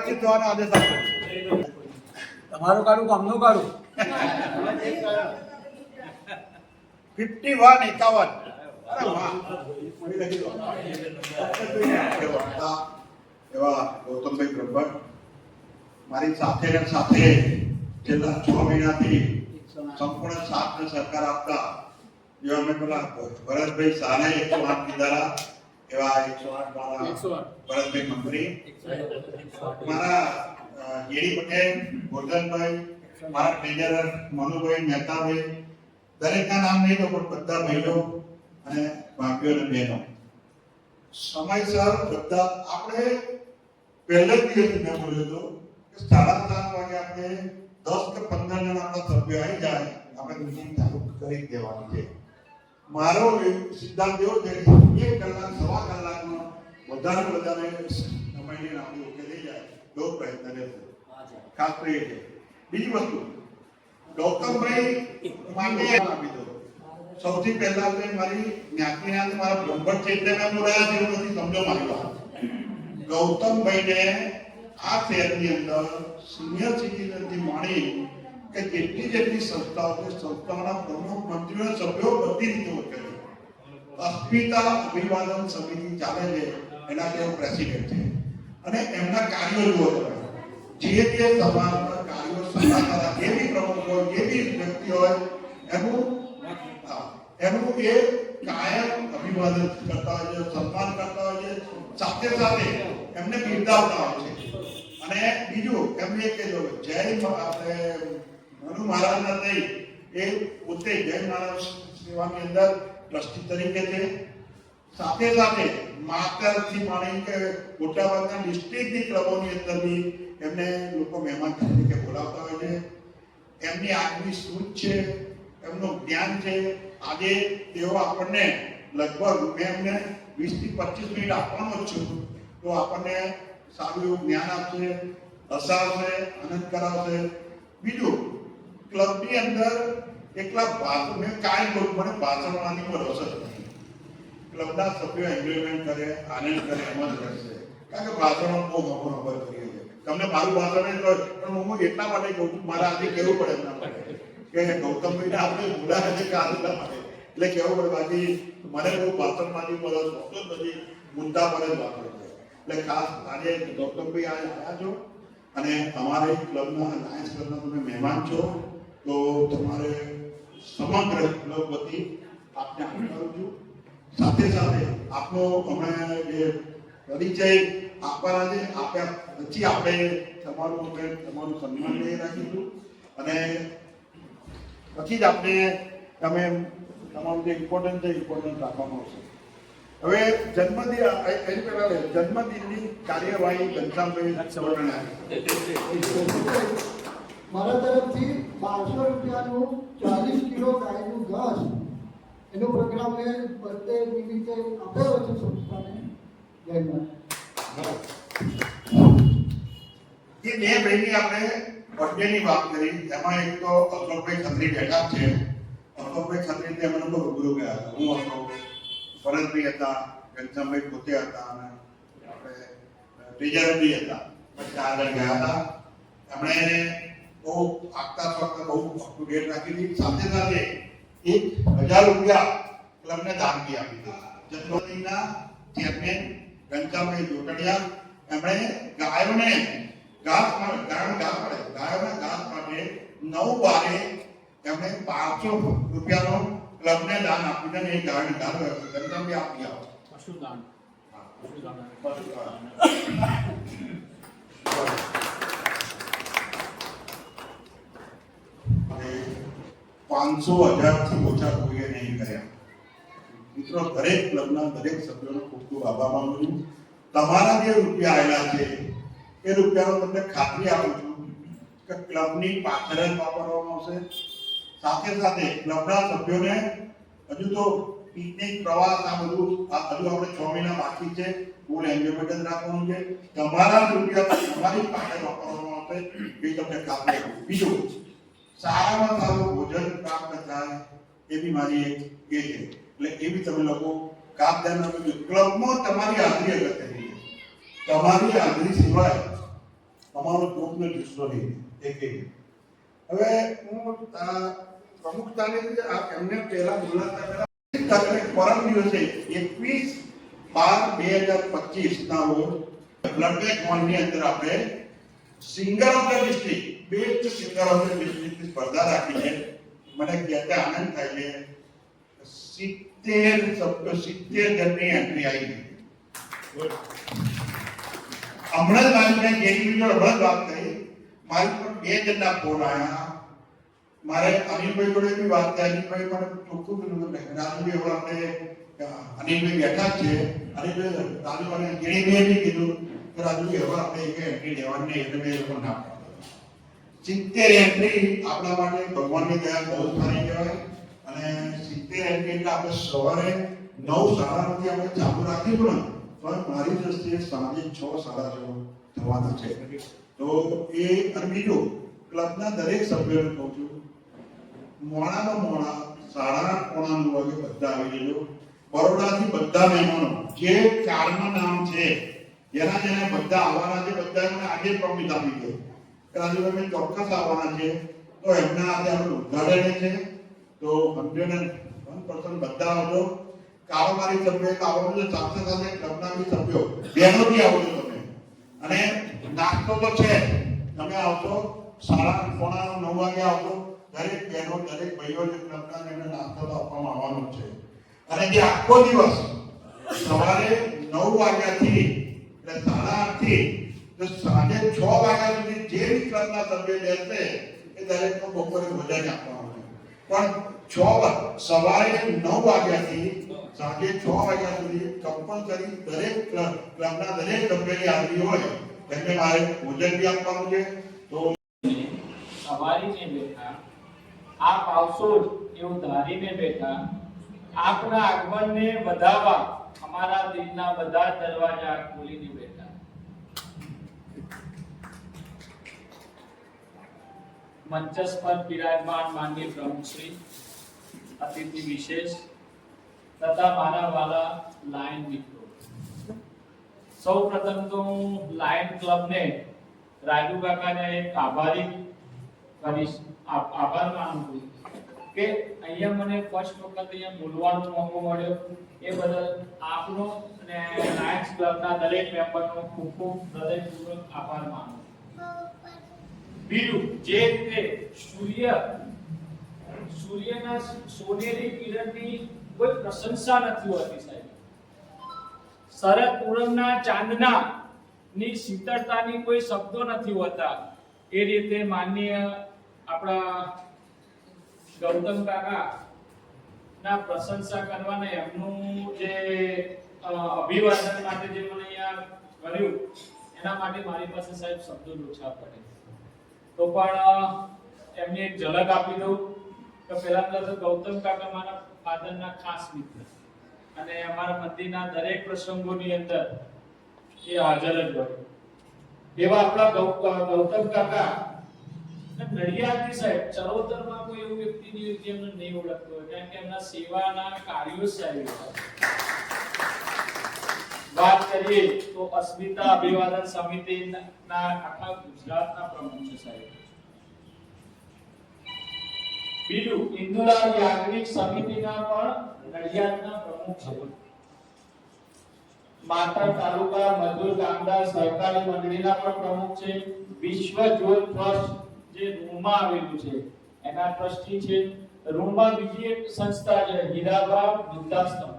વ્યવસ્થિત થવાનો આદેશ આપો. તમારું કાઢું કામનું કાઢું 51-51. અરે વાહ. એવા ગૌતમભાઈ બ્રહ્મભટ્ટ મારી સાથે ને સાથે છેલ્લા 6 મહિનાથી સંપૂર્ણ સાથ ને સહકાર આપતા એવા મેં પેલા ભરતભાઈ સાને 108 કીધા એવા 108 ભરતભાઈ મંત્રી મારા જેડી પટેલ ગોરધનભાઈ મારા ટ્રેનર મનુભાઈ મહેતાભાઈ દરેકના નામ નહીં તો પણ બધા ભાઈઓ અને ભાભીઓ અને બહેનો સમયસર બધા આપણે પહેલે દિવસ મેં બોલ્યો હતો કે 7:30 વાગે આપણે 10 કે 15 જણ આપણા સભ્યો આવી જાય આપણે મીટિંગ ચાલુ કરી દેવાની છે. મારો સિદ્ધાંત એવો છે કે 1 કલાક સવા કલાકમાં વધારે સમયને આપણે ઉકેલી જાય એવો પ્રયત્ન રહેશે. ખાસ તો એ છે. બીજી વસ્તુ ગૌતમભાઈ માટે આપી દો. સૌથી પહેલા તો મારી જ્ઞાતિના મારા બ્રહ્મભટ્ટ છે એટલે મેં બોલાયા છે એવું નથી, સમજો મારી વાત. ગૌતમભાઈને આ શહેરની અંદર સિનિયર સિટીઝનથી માંડી કે જેટલી સંસ્થાઓ છે સંસ્થાઓના પ્રમુખ મંત્રીઓ સભ્યો બધી રીતે વખતે અસ્મિતા અભિવાદન સમિતિ ચાલે છે એના તેઓ પ્રેસિડેન્ટ છે અને એમના કાર્યો જુઓ તમે જે સમાજના કાર્યો સત્તાધારા જે બી પ્રમુખ હોય જે બી વ્યક્તિ હોય એનું એ કાયમ અભિવાદન કરતા હોય છે, સન્માન કરતા હોય છે, સાથે સાથે એમને બિરદાવતા હોય છે. અને બીજું એમને કહેજો જય આપણે મનુ મહારાજના થઈ એ પોતે જય મહારાજ સેવાની અંદર ટ્રસ્ટી તરીકે છે. સાથે સાથે માતરથી માંડી કે મોટાભાગના ડિસ્ટ્રિક્ટની ક્લબોની અંદર બી એમને લોકો મહેમાન તરીકે બોલાવતા હોય છે. એમની આગવી સૂઝ છે, એમનું જ્ઞાન છે. આજે તેઓ આપણને લગભગ મેં એમને 20 થી 25 મિનિટ આપવાનો જ છું તો આપણને સારું એવું જ્ઞાન આપશે, હસાવશે, આનંદ કરાવશે. બીજું ક્લબની અંદર એકલા ભાષણ મેં કાંઈ બોલું મને ભાષણવાની કોઈ રસ જ નથી. ક્લબના સભ્યો એન્જોયમેન્ટ કરે, આનંદ કરે એમ જ રહેશે. કારણ કે ભાષણો બહુ ખબર કરીએ છીએ. તમને મારું ભાષણ જ હોય પણ હું એટલા માટે કહું છું મારે આજે કહેવું પડે એમના માટે કે ગૌતમભાઈને આપણે બોલાવે છે કે આટલા માટે એટલે કહેવું પડે. બાકી મને બહુ ભાષણમાંથી મને હોતો જ નથી, મુદ્દા પર જ વાત હોય છે. એટલે ખાસ આજે ગૌતમભાઈ આજે આવ્યા છો અને અમારા ક્લબના લાયન્સ ક્લબના તમે મહેમાન છો તો તમારે સમગ્ર ક્લબ વતી આપને આભાર છું. સાથે સાથે આપનો અમે જે પરિચય આપવાના છે આપ્યા પછી આપણે તમારું સન્માન લઈ રાખીશું અને પછી જ આપણે તમે તમારું જે ઇમ્પોર્ટન્ટ છે ઇમ્પોર્ટન્ટ રાખવામાં આવશે. હવે જન્મદિનની કાર્યવાહી ઘનશ્યામભાઈ મારા તરફથી 1200 રૂપિયાનું 40 કિલો ગાયનું ઘાસ એનો પ્રોગ્રામ મેં બર્થડે નિમિત્તે આપ્યો છે સંસ્થાને. જય માતા. એ બે ભાઈની આપણે બર્થડેની વાત કરી એમાં એક તો અશોકભાઈ ખત્રી બેઠા છે. અશોકભાઈ ખત્રી તે મને રૂબરૂ ગયા હતા. હું હતો, ભરતભાઈ હતા, ઘનશ્યામભાઈ પોતે હતા અને આપણે ટ્રેજરભાઈ હતા. પછી આગળ ગયા હતા. એમણે બહુ આગતા સ્વાગતા બહુ અપ ટુ ડેટ રાખી હતી. સાથે સાથે 1000 રૂપિયા ક્લબને દાન બી આપી દીધા. જન્મદિનના ચેરમેન ઘનશ્યામભાઈ જોટડિયા એમણે ગાયોને ઘાસ માટે 9/12 એમણે 500 રૂપિયાનો ક્લબને દાન આપીને એ ગાયોને ઘાસ ઘનશ્યામભાઈ આપી આવો. પશુદાન. 500,000 થી ઓછા કોઈએ નહીં કર્યા. મિત્રો દરેક ક્લબના દરેક સભ્યોનો ખૂબ ખૂબ આભાર માનું છું. તમારા જે રૂપિયા આવેલા છે એ રૂપિયાનો તમને ખાતરી આપું છું કે ક્લબની પાછળ જ વાપરવામાં આવશે. સાથે સાથે ક્લબના સભ્યોને હજુ તો પિકનિક પ્રવાસ આ બધું હજુ આપણે 6 મહિના બાકી છે. ફૂલ એન્જોયમેન્ટ જ રાખવાનું છે. તમારા રૂપિયા તમારી પાછળ વાપરવામાં આવશે એ તમને ખાતરી આપું. બીજું સારામાં સારું ભોજન પ્રાપ્ત થાય એ બી મારી એક એ છે. એટલે એ બી તમે લોકો કાપ ધ્યાન રાખજો. ક્લબમાં તમારી હાજરી અગત્યની છે. તમારી હાજરી સિવાય અમારો દુઃખનો જુસ્સો નહીં એક હવે હું પ્રમુખતાની એમને પહેલા બોલાતા પહેલા પરમ દિવસે 21/12/2025 ના રોજ બ્લડ બેંક હોલની અંદર આપણે singer of the district best singer of the ડિસ્ટ્રિક્ટની સ્પર્ધા રાખી છે. મને કહેતા આનંદ થાય છે 70 જણની એન્ટ્રી આવી છે. હમણાં જ મારી ગેરી હમણાં જ વાત કરી મારી પર 2 જણના ફોન આવ્યા. મારે અનિલભાઈ જોડે બી વાત થઈ. અનિલભાઈ મને ચોખ્ખું કીધું રાજુભાઈ હવે આપણે અનિલભાઈ બેઠા જ છે. અનિલભાઈ રાજુ અને ગેરીભાઈ બી કીધું કે રાજુભાઈ હવે આપણે એક એન્ટ્રી લેવાની નહીં એટલે મેં એ લોકો ના પાડ્યું. 70 એન્ટ્રી આપણા માટે ભગવાનની દયા બહુ સારી કહેવાય. અને 70 એન્ટ્રી એટલે આપણે સવારે 9:30 આપણે ચાલુ રાખીશું ને તો મારી દ્રષ્ટિએ સાંજે 6:30 થવાના છે. તો એ અને બીજું ક્લબના દરેક સભ્યોને કહું છું મોડામાં મોડા 8:30 વાગે બધા આવી જજો. બરોડાથી બધા મહેમાનો જે કાર્ડમાં નામ છે જેના બધા આવવાના છે બધાને આજે પ્રોમિસ આપી દો કે આજે અમે ચોક્કસ આવવાના છે. તો એમના આજે આપણે ઉદ્ઘાટન છે. તો 101% બધા આવજો. કારોબારી સભ્યો આવવાનું છે, સાથે સાથે ક્લબના બી સભ્યો બહેનોથી આવજો તમે. અને નાસ્તો તો છે, તમે આવશો 8:30-9 વાગે આવશો. દરેક બહેનો દરેક ભાઈઓ જે ક્લબના એમને નાસ્તો તો આપવામાં આવવાનો છે. અને જે આખો દિવસ સવારે 9 વાગ્યાથી એટલે 8:30 થી તો સાંજે 6 વાગ્યા સુધી જે બી ક્લબના સભ્ય બેસશે એ દરેકનો બપોરે ભોજન આપવાનું છે. પણ સવારે 9 વાગ્યાથી સાંજે 6 વાગ્યા સુધી કમ્પલસરી દરેક ક્લબના દરેક સભ્યની હાજરી હોય તેમને મારે ભોજન બી આપવાનું છે. તો સવારીને બેઠા આપ આવશો એવું ધારીને બેઠા આપના આગમનને વધાવવા અમારા દિલના બધા દરવાજા ખોલીને બેઠા. મંચસ પર બિરાજમાન માનનીય પ્રમુખશ્રી, અતિથિ વિશેષ તથા મારા વાલા લાયન મિત્રો, સૌ પ્રથમ તો હું લાયન ક્લબને રાજુ કાકાને એક આભાર માનું છું કે અહીંયા મને ફર્સ્ટ વખત અહીંયા બોલવાનો મોકો મળ્યો. એ બદલ આપનો અને લાયન્સ ક્લબના દરેક મેમ્બરનો ખૂબ ખૂબ હૃદયપૂર્વક આભાર માનું. બીજું, જે રીતે સૂર્યના સોનેરી કિરણની કોઈ પ્રશંસા નથી હોતી સાહેબ, શરદ પૂનમના ચાંદના ની શીતળતાની કોઈ શબ્દો નથી હોતા. એ રીતે માનનીય આપણા ગૌતમ કાકા ના પ્રશંસા કરવાને એમનું જે અભિવાદન માટે જે મને અહીંયા કર્યું એના માટે મારી પાસે સાહેબ શબ્દો ઓછા પડે. તો પણ એમની એક ઝલક આપી દઉં કે પહેલા તો ગૌતમ કાકા મારા ફાધરના ખાસ મિત્ર અને અમારા મંદિરના દરેક પ્રસંગોની અંદર એ હાજર જ હોય. એવા આપણા ગૌતમ કાકા નડિયાદની સાહેબ ચરોતરમાં કોઈ એવું વ્યક્તિની જેમને નહીં ઓળખતો હોય કારણ કે એમના સેવાના કાર્યો સાહેબ. વાત કરીએ તો અસ્મિતા અભિવાદન સમિતિના આખા ગુજરાતના પ્રમુખ છે સાહેબ. બીજું, ઇન્દુલાલ યાજ્ઞિક સમિતિના પણ નડિયાદના પ્રમુખ છે. માતર તાલુકા મજૂર કામદાર સહકારી મંડળીના પણ પ્રમુખ છે. વિશ્વ જ્યોત ટ્રસ્ટ જે રૂમમાં આવેલું છે એના ટ્રસ્ટી છે. રૂમમાં બીજી એક સંસ્થા છે હીરાબા વૃદ્ધાશ્રમ,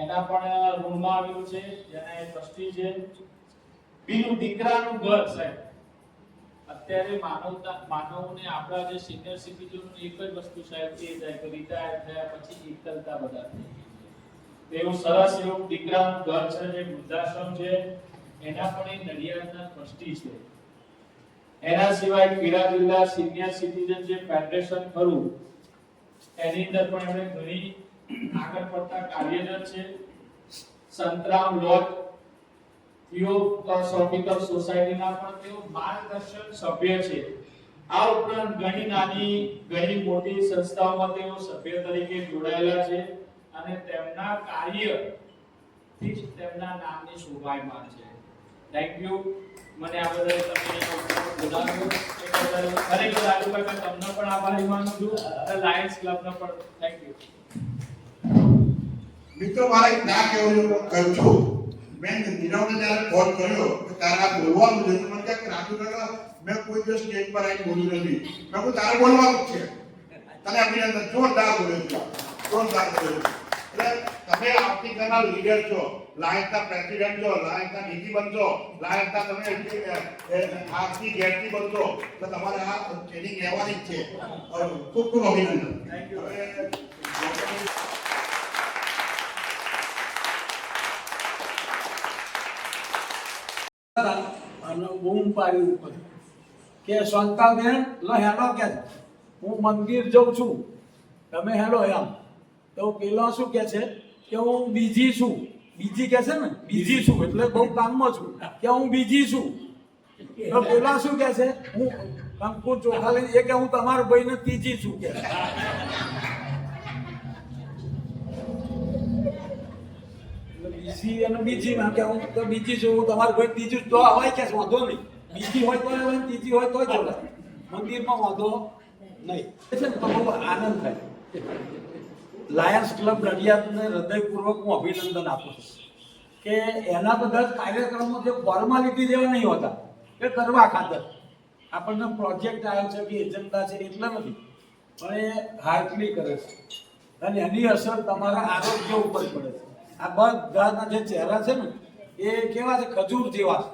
એના પણ રૂમમાં આવેલું છે જેના ટ્રસ્ટી છે. બીજું, દીકરાનું ઘર સાહેબ. અત્યારે માનવોને આપણા જે સિનિયર સિટીઝન એક જ વસ્તુ સાહેબ એ જાય કે રિટાયર થયા પછી એકલતા બધા થઈ ગઈ. એવું સરસ એવું દીકરાનું ઘર છે જે વૃદ્ધાશ્રમ છે એના પણ એક નડિયાદના ટ્રસ્ટી છે. એના સિવાય ખેડા જિલ્લા સિનિયર સિટીઝન જે ફેડરેશન ખરું એની અંદર પણ એમણે ઘણી આગળ પડતા કાર્યરત છે. સંતરામ લોજ થિયોસોફિકલ સોસાયટીના પણ તેઓ માર્ગદર્શક સભ્ય છે. આ ઉપરાંત ઘણી નાની ઘણી મોટી સંસ્થાઓમાં તેઓ સભ્ય તરીકે જોડાયેલા છે અને તેમના કાર્યથી જ તેમના નામની શોભાયમાન છે. Thank you. મને આ બધા તમે બોલાવ્યો એ બદલ ખરેખર રાજુભાઈ તમને પણ આભારી માનું છું અને લાયન્સ ક્લબનો પણ થેન્ક યુ. મિત્રો મારે એક ના કહેવું કહું છું, મેં નીરવને જ્યારે ફોન કર્યો કે તારે આ બોલવાનું છે તો મને કહે કે રાજુ કાકા મેં કોઈ દિવસ સ્ટેજ પર આવીને બોલ્યું નથી. મેં કહ્યું તારે બોલવાનું જ છે, તને અભિનંદન, જોરદાર બોલ્યો છો, જોરદાર બોલ્યો છો. એટલે તમે આવતીકાલના લીડર છો, લાયન્સના પ્રેસિડેન્ટ છો, લાયન્સના નીતિ બનશો, લાયન્સના તમે આજની ગેરથી બનશો, તો તમારે આ ટ્રેનિંગ લેવાની જ છે. ખૂબ ખૂબ અભિનંદન. Thank you. અને બૂમ પાડી ઉપર કે શાંતાબેન લો હેલો કે હું મંદિર જઉં છું, તમે હેલો એમ. તો પેલો શું કે છે કે હું બીજી છું, બીજી કે છે ને બીજી છું એટલે બહુ કામમાં છું કે હું બીજી છું. તો પેલા શું કે છે હું કંકુ ચોખા લઈને એ કે હું તમારા ભાઈને ત્રીજી છું કે. બીજી અને બીજી માં કે હું તો બીજી છું, હું તમારું ભાઈ ત્રીજું તો હોય કે વાંધો નહીં, બીજી હોય તો હોય ત્રીજી હોય તો ચાલે, મંદિરમાં વાંધો નહીં. છે ને તો બહુ આનંદ થાય. લાયન્સ ક્લબ નડિયાદને હૃદયપૂર્વક હું અભિનંદન આપું છું કે એના બધા જ કાર્યક્રમો જે ફોર્માલિટી જેવા નહીં હોતા એ કરવા ખાતર આપણને પ્રોજેક્ટ આવ્યો છે કે એજન્ડા છે એટલે નથી, પણ એ હાર્ટલી કરે છે અને એની અસર તમારા આરોગ્ય ઉપર પડે છે. આ બધાના જે ચહેરા છે ને એ કેવા છે, ખજૂર જેવા છે.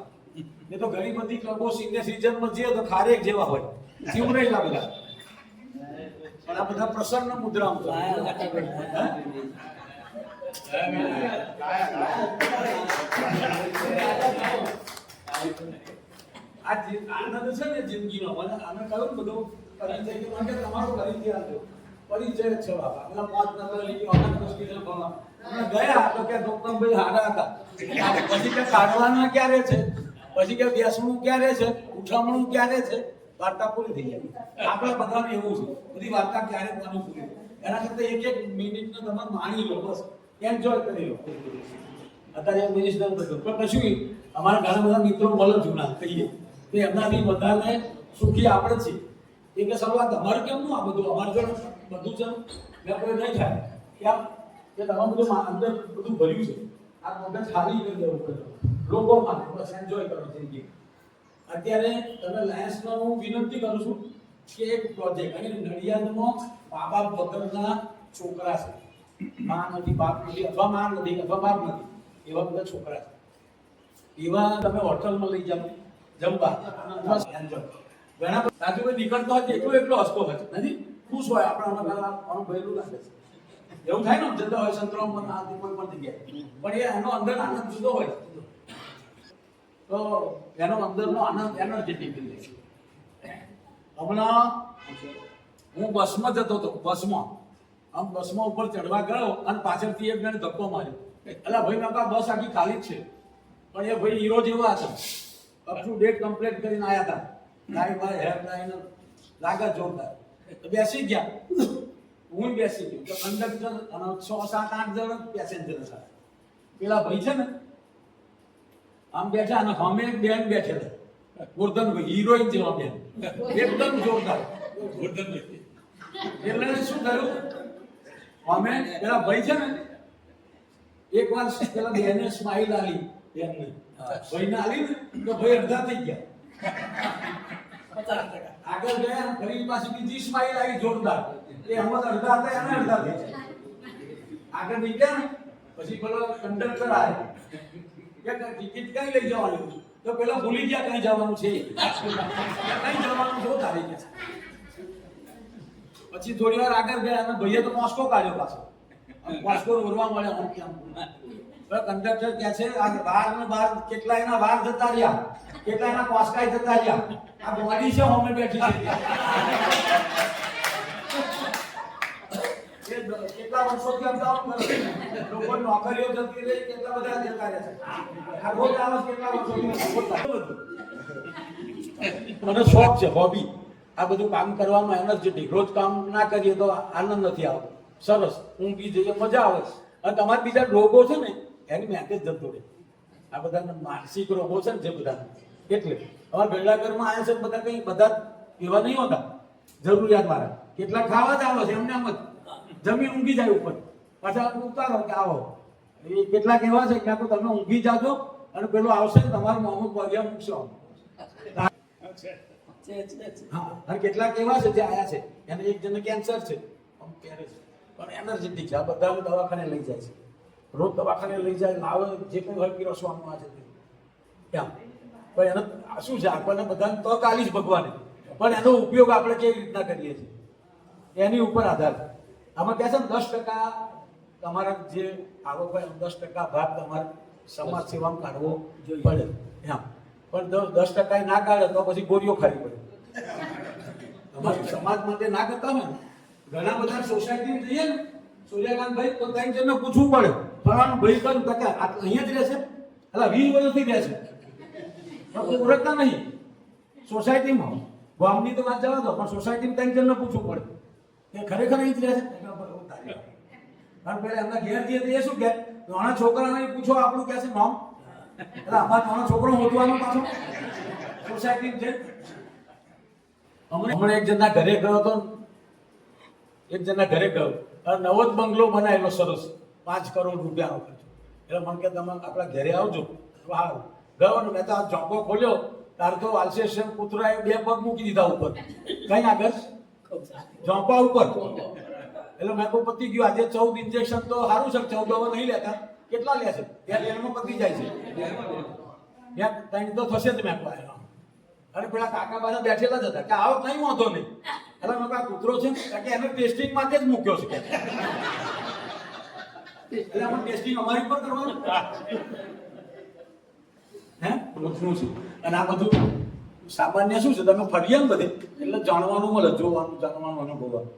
એ તો ઘણી બધી ક્લબો સિનિયર સિટીઝનમાં જઈએ તો ખારેક જેવા હોય, ચીવરેલા બધા, પણ આ બધા પ્રસન્ન મુદ્રામાં છે. આ જે આનંદ છે ને જિંદગીનો, મને આને કહ્યું બધું પરિચય કે મને તમારો પરિચય આપજો, પરિચય જ છે બાપા. પેલા મોત નગર લીધી અનંત હોસ્પિટલ ભણવા અમે ગયા તો કે ડોક્ટરભાઈ હારા હતા, પછી કે કાઢવાના ક્યારે છે, પછી કે બેસવું ક્યારે છે, ઉઠામણું ક્યારે છે, વાર્તા પૂરી થઈ જાય. આપણે બધાને એવું છે બધી વાર્તા ક્યારે કોનું પૂરી, એના કરતા એક એક મિનિટને તમે માણી લો, બસ એન્જોય કરી લો. અત્યારે મિનિસ્ટર બધું પણ કશું અમારા ઘણા બધા મિત્રો મળે જૂના કહીએ તો એમનાથી વધારે સુખી આપણે છીએ. એ કે સવાલ તમારે કેમનું આ બધું, અમારે જો બધું છે મેં કોઈ નહીં થાય કેમ કે તમારું બધું અંદર બધું ભર્યું છે, આ મગજ ખાલી કરી દેવું પડે લોકો માટે, બસ એન્જોય કરો જિંદગી. અત્યારે તમે લાયન્સમાં હું વિનંતી કરું છું કે એક પ્રોજેક્ટ અને નડિયાદમાં મા બાપ વગરના છોકરા છે, મા નથી બાપ નથી અથવા મા નથી અથવા બાપ નથી એવા બધા છોકરા છે, એવા તમે હોટલમાં લઈ જાઓ જમવા, બસ એન્જોય. ઘણા રાજુભાઈ નીકળતો હોય એકલો એકલો હસતો હોય નથી, ખુશ હોય, આપણે ભરેલું લાગે છે એવું થાય ને જતા હોય સંતરામમાં કોઈ પણ જગ્યાએ, પણ એ એનો અંદર આનંદ જુદો હોય. તો એનો અંદરનો આનંદ એનર્જેટિક છે. હમણાં હું બસમાં જતો હતો, આમ બસમાં ઉપર ચડવા ગયો અને પાછળથી એક જણે ધક્કો માર્યો. અલા ભાઈ મેં બસ આખી ખાલી જ છે, પણ એ ભાઈ હીરો જેવા હતા, અપ ટુ ડેટ કમ્પ્લીટ કરીને આવ્યા હતા, ગાડી મારે હેર લાઈને લાગે જોરદાર. બેસી ગયા, હું બેસી ગયો તો કંડક્ટર અને 6, 7, 8 જણ પેસેન્જર હતા. પેલા ભાઈ છે ને આમ બેઠા અને અમે એક બેન બેઠેલા, ગોરધનભાઈ હિરોઈન જેવા બેન, એકદમ જોરદાર ગોરધનભાઈ. એટલે શું થયું, અમે પેલા ભાઈ છે ને એક વાર પેલા બેને સ્માઈલ આલી, બેનને ભાઈને આલી ને તો ભાઈ અડધા થઈ ગયા, આગળ ગયા ફરી પાછી બીજી સ્માઈલ આવી જોરદાર, એ અમર અડધા હતા એને અડધા થઈ ગયા. આગળ નીકળ્યા ને પછી પેલો કંડક્ટર આવ્યો કે ટિકિટ કઈ લઈ જવાની, તો પેલા ભૂલી ગયા કઈ જવાનું છે, કઈ જવાનું છે તારી કે. પછી થોડી વાર આગળ ગયા અને ભાઈએ તો મોસ્કો કાઢ્યો પાછો, મોસ્કો ઉરવા મળ્યા હું કેમ. કંડક્ટર કહે છે આ બાર ને બાર કેટલા એના વાર જતા રહ્યા, કેટલા એના કોસ્કાઈ જતા રહ્યા, આ બોડી છે અમે બેઠી છે. કેટલા વર્ષોથી અમદાવાદ કરે લોકો નોકરીઓ જતી રહી, કેટલા બધા જતા રહે છે, આ રોજ આવે કેટલા વર્ષોથી. મને શોખ છે, હોબી, આ બધું કામ કરવામાં એનર્જેટિક. રોજ કામ ના કરીએ તો આનંદ નથી આવતો. સરસ ઊંઘી જઈએ મજા આવે, અને તમારા બીજા રોગો છે ને એની મેં જતો રહે. આ બધા માનસિક રોગો છે ને જે બધા એટલે હવે ગરડા ઘરમાં આવ્યા છે બધા કંઈ બધા એવા નહીં હોતા જરૂરિયાત વાળા, કેટલા ખાવા જ આવે છે એમને આમ જ જમીન ઊંઘી જાય ઉપર, પાછા ઉતારો કે આવો. એ કેટલાક એવા છે કે તમે ઊંઘી જાજો અને પેલો આવશે ને તમારું મોહમ્મદ પગ્યા મૂકશો. હા, અને કેટલાક એવા છે જે આયા છે એને એક જણને કેન્સર છે પણ એનર્જેટિક છે, આ બધા દવાખાને લઈ જાય છે, રોજ દવાખાને લઈ જાય, લાવે જે કોઈ હોય પીરસવાનું આ છે ત્યાં. પણ એને શું છે, આપણને બધાને તક આલી જ ભગવાને, પણ એનો ઉપયોગ આપણે કેવી રીતના કરીએ છીએ એની ઉપર આધાર છે. આમાં કહે છે ને 10% તમારા જે આવક હોય 10% ભાગ તમારે સમાજ સેવામાં કાઢવો પડે એમ. પણ 10% ના કાઢે તો પછી ગોળીઓ ખાવી પડે. તમારે સમાજ માટે ના કરતા હોય ને, ઘણા બધા સોસાયટી જઈએ ને સૂર્યકાંત ભાઈ તો ત્યાં જઈને પૂછવું પડે ફલાણું ભાઈ કરું તો કે અહીંયા જ રહેશે, એટલે 20 વર્ષથી રહેશે, કોઈ ઓળખતા નહીં સોસાયટીમાં. ગામની તો વાત જવા દો, પણ સોસાયટીમાં ત્યાં જઈને પૂછવું પડે કે ખરેખર અહીં જ રહેશે. કારણ પેલા એમના ઘેર જઈએ તો એ શું કે નાના છોકરાને પૂછો આપણું કે છે નામ, એટલે અમારા નાનો છોકરો હોતવાનો પાછો સોસાયટી છે. હમણાં એક જણના ઘરે ગયો હતો, એક જણના ઘરે ગયો નવો જ બંગલો બનાવેલો સરસ 5 કરોડ રૂપિયાનો ખર્ચો. એટલે મને કે તમે આપણા ઘરે આવજો. હા ગયો ને મેં તો આ ઝોંપો ખોલ્યો તાર તો આલ્સેશન પુત્રાએ 2 પગ મૂકી દીધા ઉપર, કઈ આગળ ઝોંપા ઉપર. એટલે મેં કહું પતી ગયું, આજે 14 ઇન્જેક્શન તો સારું છે, 14 હવે નહીં લેતા, કેટલા લે છે ત્યાં લેનમાં પતી જાય છે, ત્યાં ત્યાં તો થશે જ. મેં કહું અને પેલા કાકા બાજુ બેઠેલા જ હતા કે આવો કઈ વાંધો નહીં. એટલે મેં આ કૂતરો છે કે એને ટેસ્ટિંગ માટે જ મૂક્યો છે, એટલે આમાં ટેસ્ટિંગ અમારી પર કરવાનું હે શું છે. અને આ બધું સામાન્ય શું છે, તમે ફરીએ ને બધે એટલે જાણવાનું મળે, જોવાનું, જાણવાનું, અનુભવવાનું.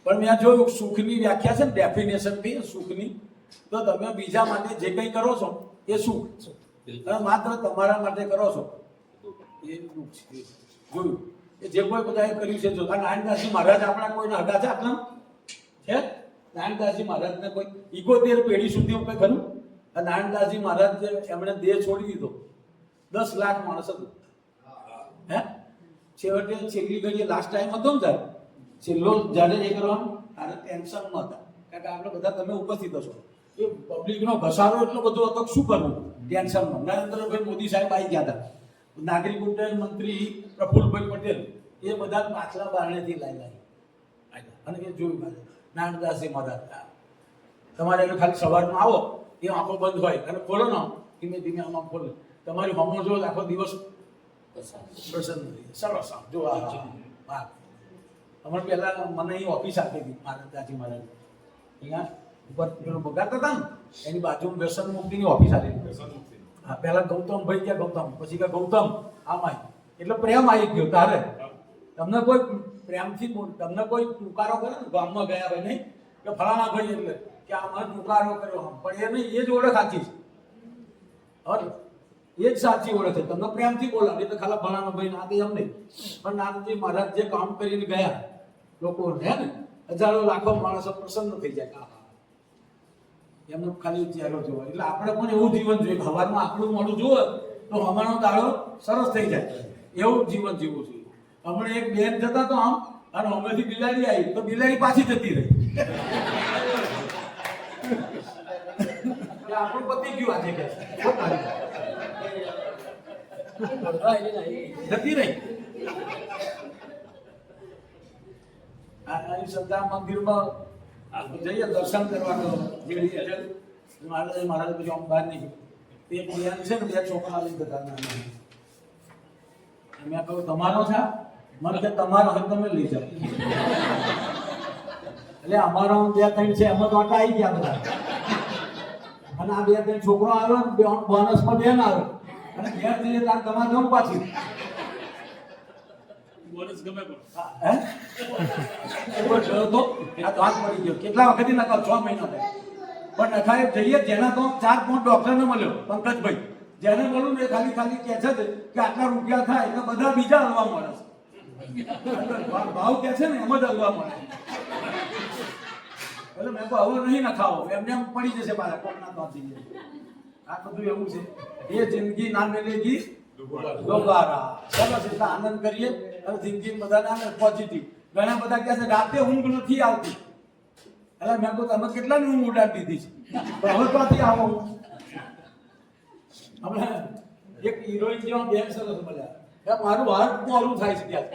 પણ મેં જોયું સુખની વ્યાખ્યા છે ને ડેફિનેશન થી સુખની, તો તમે બીજા માટે જે કંઈ કરો છો એ સુખ છે, અને માત્ર તમારા માટે કરો છો એ દુઃખ છે. જોયું એ જે કોઈ બધાએ કર્યું છે. જો નારાયણદાસજી મહારાજ આપણા કોઈને હગા છે આટલા છે? નારાયણદાસજી મહારાજને કોઈ 71 પેઢી સુધી એવું કંઈ ખરું? નારાયણદાસજી મહારાજ જે એમણે દેહ છોડી દીધો, 10 લાખ માણસ હતું હે, છેવટે છેલ્લી ઘડીએ લાસ્ટ ટાઈમ હતો ને ત્યારે છેલ્લો જ્યારે એ કરવાનું ત્યારે ટેન્શનમાં હતા, કારણ કે આપણે બધા તમે ઉપસ્થિત હશો. એ પબ્લિકનો ઘસારો એટલો બધો હતો શું કરવું ટેન્શનમાં. નરેન્દ્રભાઈ મોદી સાહેબ આવી ગયા હતા, નાગરિક ઉડ્ડયન મંત્રી પ્રફુલ્લભાઈ પટેલ એ બધા પાછલા બારણેથી લાવી અને એ જોયું નારાયણદાસજી મહારાજ. તમારે ખાલી સવારમાં આવો એ આંખો બંધ હોય અને ખોલો ને ધીમે ધીમે આમાં ખોલો, તમારી હોમો જો આખો દિવસ પ્રસન્ન સરસ જો હા. હમણાં પહેલા મને અહીં ઓફિસ આપી હતી નારાયણદાસજી મહારાજ, અહીંયા ઉપર પેલું બગાડતા હતા ને એની બાજુમાં વ્યસન મુક્તિની ઓફિસ આપી હતી. હા, પહેલા ગૌતમભાઈ ક્યાં ગૌતમ, પછી કે ગૌતમ આમાં, એટલે પ્રેમ આવી ગયો. તારે તમને કોઈ પ્રેમથી તમને કોઈ ટુકારો કરે ને ગામમાં ગયા ભાઈ નહીં કે ફલાણા ભાઈ, એટલે કે આમાં ટુકારો કર્યો, પણ એ નહીં, એ જ ઓળખ સાચી છે. હવે એ જ સાચી ઓળખ છે, તમને પ્રેમથી બોલાવે, એટલે ખાલી ફલાણા ભાઈ ના એમ નહીં. પણ નારદજી મહારાજ જે કામ કરીને ગયા લોકો હે ને, હજારો લાખો માણસો પ્રસન્ન થઈ જાય. એમનો ખાલી ચહેરો જોવો, એટલે આપણે પણ એવું જીવન જોઈએ. સવારમાં આપણું મોઢું જુઓ તો હમણાંનો દાડો સરસ થઈ જાય, એવું જીવન જીવવું જોઈએ. હમણાં એક બેન જતા તો આમ અને હમણાંથી બિલાડી આવી તો બિલાડી પાછી જતી રહી. આપણું પતિ ગયું આજે કે જતી રહી. સંતા મંદિરમાં જઈએ દર્શન કરવા તો મહારાજ પછી આમ બહાર નીકળ્યું. તે બેન છે ને 2 છોકરા લઈને જતા. મેં કહ્યું તમારો છે? મને કે તમારો હોય તમે લઈ જાઓ. એટલે અમારો 2-3 છે એમાં તો આટલા આવી ગયા બધા. અને આ 2-3 છોકરો આવ્યો ને બોનસમાં બેન આવ્યો અને ઘેર જઈએ તાર તમારે ગમ પાછી બોનસ ગમે હે તો આ તો હાથ પડી ગયો. કેટલા વખત નખાવ 6 મહિના થાય પણ નખાય જઈએ. જેના તો 4-5 ડોક્ટરને મળ્યો પંકજભાઈ, જેને મળ્યું ને ખાલી ખાલી કહે છે કે આટલા રૂપિયા થાય એટલે બધા બીજા હલવા મળે છે. ભાવ કે છે ને એમ જ હલવા મળે. એટલે મેં તો હવે નહીં નખાવો, એમને એમ પડી જશે મારા કોણના તો. આ બધું એવું છે. એ જિંદગી ના મિલેગી દુબારા સરસ, એટલે આનંદ કરીએ અને જિંદગી બધાને પોઝિટિવ. ઘણા બધા કહે છે રાતે ઊંઘ નથી આવતી, એટલે મેં કહું તમે કેટલાની ઊંઘ ઉડાડી દીધી છે, હવે ક્યાંથી આવો? હમણાં એક હિરોઈન જેવા બેન સરસ મળ્યા, કે મારું હાર્ટ પોરું થાય છે ત્યાં.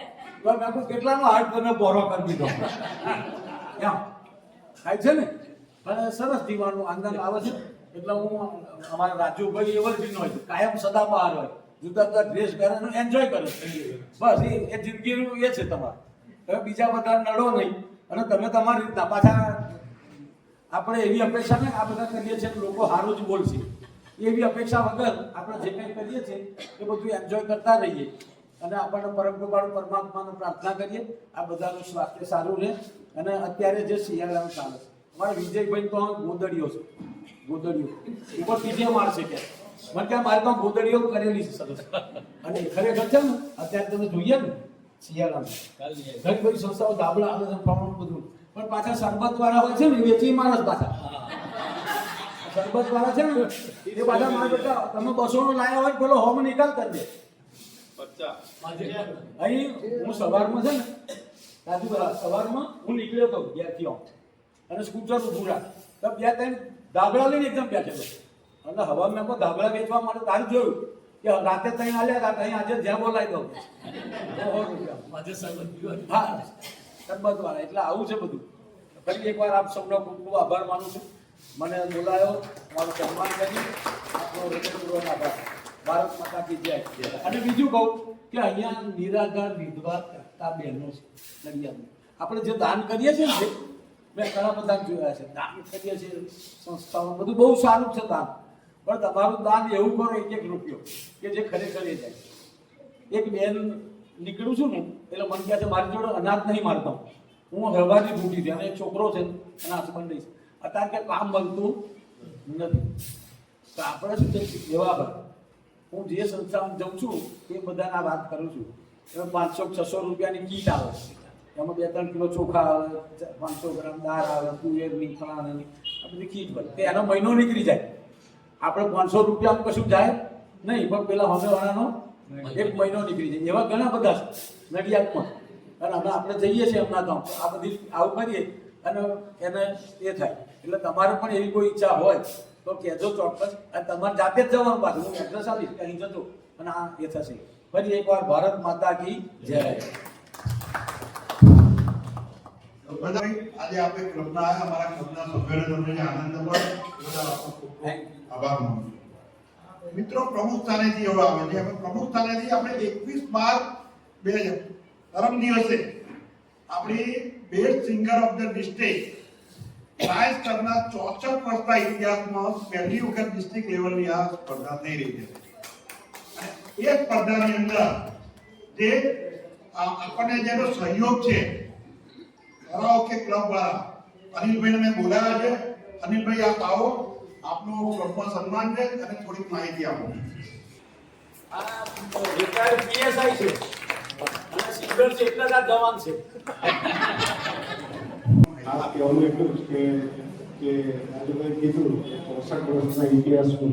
તો મેં કહું કેટલાનો હાર્ટ તમે પોરો કરી દીધો એમ થાય છે ને. અને સરસ જીવવાનું આનંદ આવે છે. એટલે હું અમારા રાજુભાઈ એવરગ્રીન હોય છે, કાયમ સદાબહાર હોય, જુદા જુદા ડ્રેસ પહેરે એન્જોય કરે. બસ એ જિંદગીનું એ છે તમારે. તમે બીજા બધા નડો નહીં અને તમે તમારી રીતના પાછા. આપણે એવી અપેક્ષા ને આ બધા કરીએ છીએ લોકો સારું જ બોલશે એવી અપેક્ષા વગર આપણે જે કંઈ કરીએ છીએ એ બધું એન્જોય કરતા રહીએ અને આપણને પરમ કૃપાળુ પરમાત્માને પ્રાર્થના કરીએ આ બધાનું સ્વાસ્થ્ય સારું રહે. અને અત્યારે જે શિયાળાનું ચાલે છે, અમારા વિજયભાઈ તો ગોદડીઓ છે, ગોદડીઓ ઉપર બીજે મારશે કે મને ક્યાં મારે તો ગોદડીઓ કરેલી છે સરસ. અને ખરેખર છે ને અત્યારે તમે જોઈએ ને શિયાળામાં ઘણી બધી સંસ્થાઓ ધાબળા આવે છે પ્રમાણ બધું, પણ પાછા સરબત વાળા હોય છે ને વેચી માણસ પાછા સરબત વાળા છે ને એ પાછા મારા બેટા તમે 200 નો લાયા હોય પેલો હોમ નિકાલ કરી દે. અહીં હું સવારમાં છે ને રાજુભાઈ સવારમાં હું નીકળ્યો હતો ઘેરથી આમ અને સ્કૂટર ઊભું રાખ તો 2-3 ધાબળા લઈને એકદમ બેઠેલો એટલે હવા મેં કોઈ ધાબળા વેચવા માટે તારું જોયું કે રાતે ત્યાં આલ્યા હતા ત્યાં આજે જ્યાં બોલાવી દઉં હા સરબત વાળા. એટલે આવું છે બધું. ફરી એકવાર આપ સૌનો ખૂબ ખૂબ આભાર માનું છું. મને બોલાયો, મારું સન્માન કર્યું, આપનો હૃદયપૂર્વક આભાર. ભારત માતા કી જય. અને બીજું કહું કે અહીંયા નિરાધાર વિધવા કરતા બહેનો છે નડિયાદમાં. આપણે જે દાન કરીએ છીએ ને મેં ઘણા બધા જોયા છે, દાન કરીએ છીએ સંસ્થાઓ બધું બહુ સારું છે દાન, પણ તમારું દાન એવું કરો 1-1 રૂપિયો કે જે ખરેખર એ જાય. એક બેન નીકળું છું ને એટલે મને કહે છે મારી જોડે અનાજ નહીં મારતો, હું હવાથી ભૂખી છું અને એક છોકરો છે અને હસબન્ડ છે, અત્યારે કે કામ મળતું નથી. તો આપણે શું છે સેવા. હું જે સંસ્થામાં જાઉં છું એ બધાને આ વાત કરું છું. એમાં 500-600 રૂપિયાની કીટ આવે, એમાં 2-3 કિલો ચોખા આવે, 500 ગ્રામ દાળ આવે, તુવેરની ફલાણાની આ બધી કીટ બને. તે એનો મહિનો નીકળી જાય. આપણે 500 રૂપિયામાં કશું જાય નહીં, પણ પેલા હમેવાળાનો 1 મહિનો નીકળી જાય. એવા ઘણા બધા છે નડિયાદમાં. અને અમે આપણે જઈએ છીએ એમના ગામ આ બધી આવું કરીએ અને એને એ થાય. એટલે તમારે પણ એવી કોઈ ઈચ્છા હોય તો કહેજો ચોક્કસ. અને તમારે જાતે જ જવાનું પાછું હું એડ્રેસ આપીશ અહીં જજો અને આ એ થશે. ફરી એકવાર ભારત માતા કી જય. આજે આપણે ક્લબના આવ્યા, અમારા ક્લબના સભ્યોને તમને આનંદ મળે આભાર માનું છું. મિત્રો પ્રમુખ સ્થાનેથી હવે આવે છે. હવે પ્રમુખ સ્થાનેથી આપણે 21/12/2000 પરમ દિવસે આપણી best singer of the district prize સ્તરના 64 વર્ષના ઇતિહાસમાં પહેલી વખત ડિસ્ટ્રિક્ટ લેવલની આ સ્પર્ધા થઈ રહી છે. એ સ્પર્ધાની અંદર જે આપણને જેનો સહયોગ છે કરાઓકે ક્લબ વાળા અનિલભાઈને મેં બોલાવ્યા છે. અનિલભાઈ આપ આવો, આપનું ક્લબમાં સન્માન છે અને થોડીક માહિતી આપો. આ રિટાયર્ડ પીએસઆઈ છે અને સિંગર છે એટલે જ આ જવાન છે. આ કહેવાનું એટલું જ કે રાજુભાઈ કીધું 64 વર્ષના ઇતિહાસનું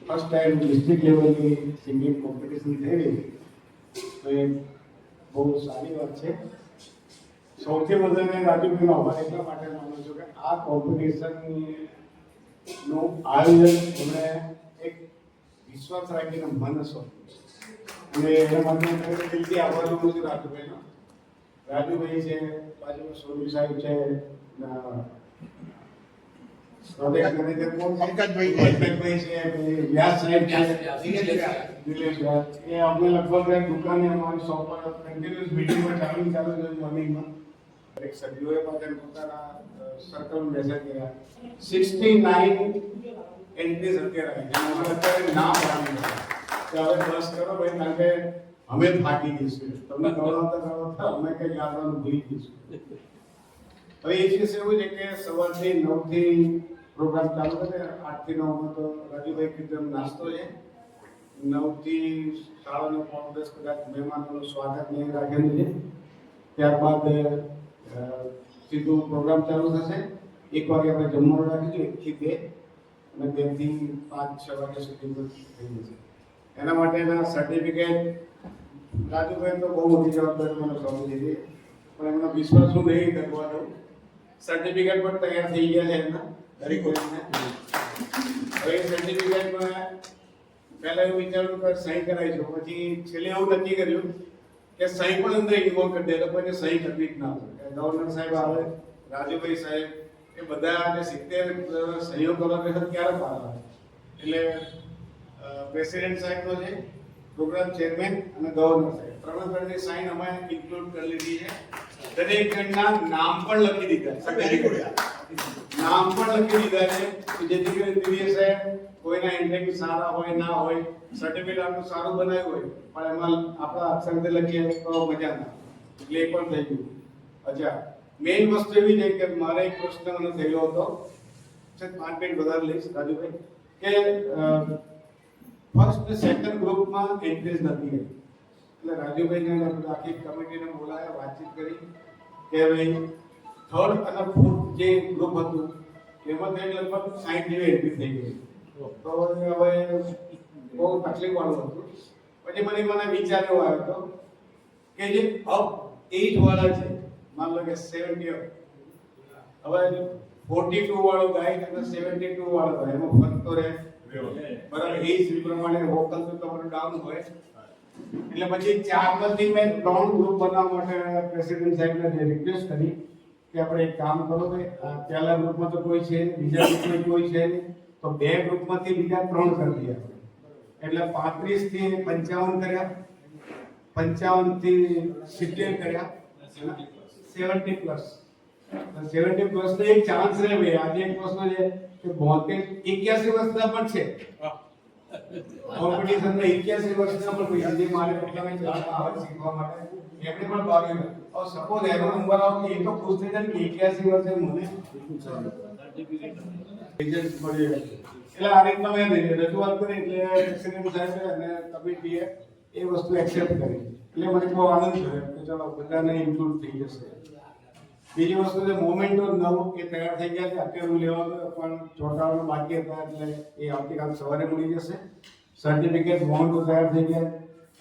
ફર્સ્ટ ટાઈમ ડિસ્ટ્રિક્ટ લેવલની સિંગિંગ કોમ્પિટિશન થઈ રહી તો એ બહુ સારી વાત છે. સૌથી વધારે રાજુભાઈનો આભાર એટલા માટે માનું છું કે આ કોમ્પિટિશનનું આયોજન એમણે એક વિશ્વાસ રાખીને મન સોંપ્યું અને એના માટે દિલથી આભાર માનું છું રાજુભાઈનો. રાજુભાઈ છે, બાજુમાં સોનુ સાહેબ છે, પંકજભાઈ છે, વ્યાસ સાહેબ છે, દિનેશભાઈ. એ અમને લગભગ દુકાને અમારી શોપ પર કન્ટિન્યુઅસ મીટિંગમાં ચાલુ છે મોર્નિંગમાં. દરેક સભ્યોએ પણ પોતાના સર્કલ મેસેજ કર્યા. 69 એન્ટ્રીઝ અત્યારે આવી છે. અત્યારે ના પાડવાની કે હવે બસ કરો ભાઈ, કારણ કે અમે થાકી જઈશું. તમને ગવડાવતા અમે કંઈ યાદવાનું ભૂલી જઈશું. હવે એ દિવસે એવું છે કે સવારથી 9 થી પ્રોગ્રામ ચાલુ થશે. 8 થી 9 તો રાજુભાઈ કીધું નાસ્તો છે. 9 થી 9:30 કદાચ મહેમાનોનું સ્વાગત નહીં રાખેલું છે. ત્યારબાદ સીધું પ્રોગ્રામ ચાલુ થશે. 1 વાગે આપણે જમવાનું રાખીશું, 1 થી 2 અને 2 થી 5-6 વાગ્યા સુધી થઈ જશે. એના માટેના સર્ટિફિકેટ રાજુભાઈ તો બહુ મોટી જવાબદારી મને સોંપી દીધી, પણ એમનો વિશ્વાસ હું નહીં કરવા દઉં. સર્ટિફિકેટ પણ તૈયાર થઈ ગયા છે એમના દરેક કોઈને. હવે સર્ટિફિકેટમાં પહેલા એવું વિચાર્યું કે સહી કરાવીશું, પછી છેલ્લે એવું નક્કી કર્યું કે સહી પણ અંદર ઇન્વોલ્વ કરી દે, લોકોને સહી કરવી જ ના પડે. ગવર્નર સાહેબ આવે, રાજુભાઈ સાહેબ, એ બધા 70 સહીઓ કરવા બેઠા ક્યારે પાર આવે. એટલે પ્રેસિડેન્ટ સાહેબનો છે, પ્રોગ્રામ ચેરમેન અને ગવર્નર સાહેબ, ત્રણની સાઇન અમે ઇન્ક્લુડ કરી લીધી છે. દરેક જણના નામ પણ લખી દીધા, વેરી ગુડ. નામ પણ લખી દીધા છે, જેથી કરીને દિવ્ય સાહેબ કોઈના ઇન્ટરવ્યુ સારા હોય ના હોય, સર્ટિફિકેટ આપણું સારું બનાવ્યું હોય પણ એમાં આપણા અક્ષરથી લખીએ તો મજા ના, એટલે એ પણ થઈ ગયું. અચ્છા, મેઇન વસ્તુ એવી છે કે મારે એક પ્રશ્ન મને થયેલો હતો, 5 મિનિટ વધારે લઈશ રાજુભાઈ, કે ફર્સ્ટ સેકન્ડ ગ્રુપમાં એન્ટ્રીઝ નથી થઈ. એટલે રાજુભાઈને આખી કમિટીને બોલાવ્યા, વાતચીત કરી કે ભાઈ થર્ડ અને ફોર્થ જે ગ્રુપ હતું એમાં લગભગ 60 જેવી એન્ટ્રી થઈ ગઈ. તો હવે બહુ તકલીફ વાળું હતું. પછી મને વિચાર એવો આવ્યો હતો કે જે અપ એજ વાળા છે, માન લો કે 70 હવે 42 વાળો ગાય અને 72 વાળો ગાય, એમાં ફરક તો રહે બરાબર. એજ પ્રમાણે વોકલ તો તમારું ડાઉન હોય. એટલે પછી 4 માંથી મેં 3 ગ્રુપ બનાવવા માટે પ્રેસિડેન્ટ સાહેબને રિક્વેસ્ટ કરી કે આપણે એક કામ કરો ભાઈ, પહેલા ગ્રુપમાં તો કોઈ છે નહીં, બીજા ગ્રુપમાં કોઈ છે નહીં, તો 2 ગ્રુપમાંથી બીજા 3 કરી દઈએ. એટલે 35 થી 55 કર્યા, 55 થી 70 કર્યા, 70 પ્લસ. 70 પ્લસ નો એક ચાન્સ રહે ભાઈ. આજે એક પ્રશ્ન છે કે 81 વર્ષના પણ છે કોમ્પિટિશન માં, 81 વર્ષના પણ કોઈ જે મારે પોતાને આવે શીખવા માટે એમને પણ ભાગ લીધો. હવે સપોઝ એનો નંબર આવે એ તો ખુશ થઈ જાય કે 81 વર્ષે મને રિઝલ્ટ મળ્યું. એટલે આ રીતના મેં રજૂઆત કરી, એટલે પ્રેસિડેન્ટ સાહેબે અને કમિટીએ એ વસ્તુ એક્સેપ્ટ કરી. એટલે મને બહુ આનંદ થયો કે ચલો બધાને ઇન્ક્લુડ થઈ જશે. બીજી વસ્તુ છે મોમેન્ટો નવો એ તૈયાર થઈ ગયા છે, અત્યારે હું લેવાનો પણ ચોંટાડવાનો બાકી હતા, એટલે એ આવતીકાલ સવારે મળી જશે. સર્ટિફિકેટ બોન્ડ તૈયાર થઈ ગયા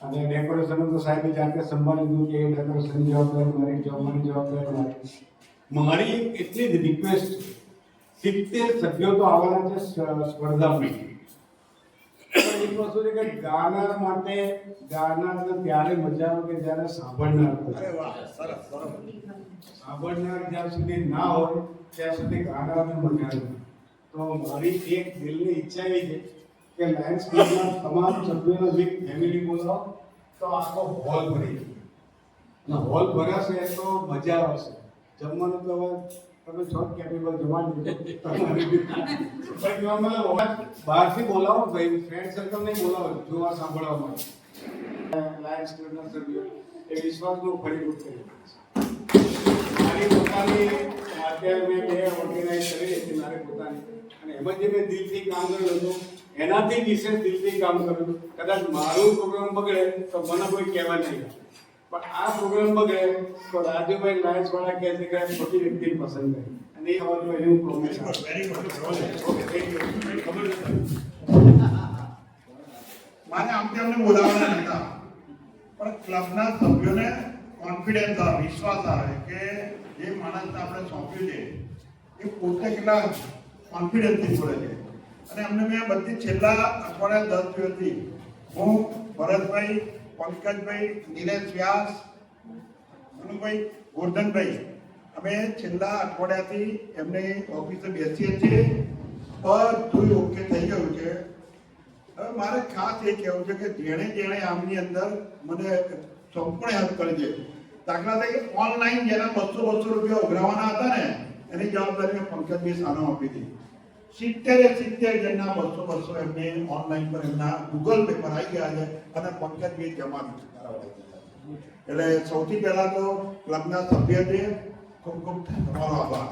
અને ડેકોરેશન તો સાહેબે જાતે સંભાળી લીધું કે એ ડેકોરેશન જવાબદારી મારી, જમવાની જવાબદારી મારી. એટલી જ રિક્વેસ્ટ, 70 સભ્યો તો આવવાના છે સ્પર્ધામાં. એક વસ્તુ છે કે ગાનાર માટે ગાનારને ત્યારે મજા આવે કે જ્યારે સાંભળનાર હોય. સાંભળનાર જ્યાં સુધી ના હોય ત્યાં સુધી ગાનારને મજા આવે. તો મારી એક દિલની ઈચ્છા એવી છે કે લાયન્સ ક્લબના તમામ સભ્યોને વિથ ફેમિલી બોલાવો તો આખો હોલ ભરી જાય. હોલ ભરાશે તો મજા આવશે. જમવાનું તો તમે છો કેપેબલ જમવાનું, બહારથી બોલાવો ભાઈ, ફ્રેન્ડ સર્કલ નહીં બોલાવો જોવા સાંભળવા માટે. લાયન્સ ક્લબના સભ્યો એ વિશ્વાસનું ફળીભૂત કરી મારી પોતાની અત્યારે મેં 2 ઓર્ગેનાઇઝ કરી હતી મારી પોતાની, અને એમાં જે મેં દિલથી કામ કર્યું હતું એનાથી વિશેષ દિલથી કામ કર્યું. કદાચ મારું પ્રોગ્રામ બગડે તો મને કોઈ કહેવા નહીં, પણ આ પ્રોગ્રામ બગડે તો રાજુભાઈ લાયન્સ વાળા કહે છે કે ખોટી વ્યક્તિ પસંદ કરી, અને એ હવે એવું promise. Very good. Okay, thank you. મારે આમ તેમને બોલાવવાના નતા, પણ ક્લબના સભ્યોને કોન્ફિડન્સ આવે, વિશ્વાસ આવે કે જે માણસને આપણે સોંપ્યું છે એ પોતે કેટલા કોન્ફિડન્સથી બોલે છે. અને અમને મેં બધી છેલ્લા અઠવાડિયા 10 દિવસથી હું ભરતભાઈ, પંકજભાઈ, નિલેશ વ્યાસ, અનુભાઈ, ગોરધનભાઈ, અમે છેલ્લા અઠવાડિયાથી એમને ઓફિસે બેસીએ છીએ. બધું ઓકે થઈ ગયું છે. હવે મારે ખાસ એ કહેવું છે કે જેણે આમની અંદર મને સંપૂર્ણ હેલ્પ કરી છે. દાખલા તરીકે ઓનલાઈન જેના 200 રૂપિયા ઉઘરાવાના હતા ને એની જવાબદારી મેં પંકજભાઈ સાનો આપી હતી. 70 જણના 200 એમને ઓનલાઈન પર એમના ગૂગલ પે પર આવી ગયા છે અને પંકજભાઈ જમા કરાવવા. એટલે સૌથી પહેલા તો ક્લબના સભ્યને ખૂબ ખૂબ તમારો આભાર.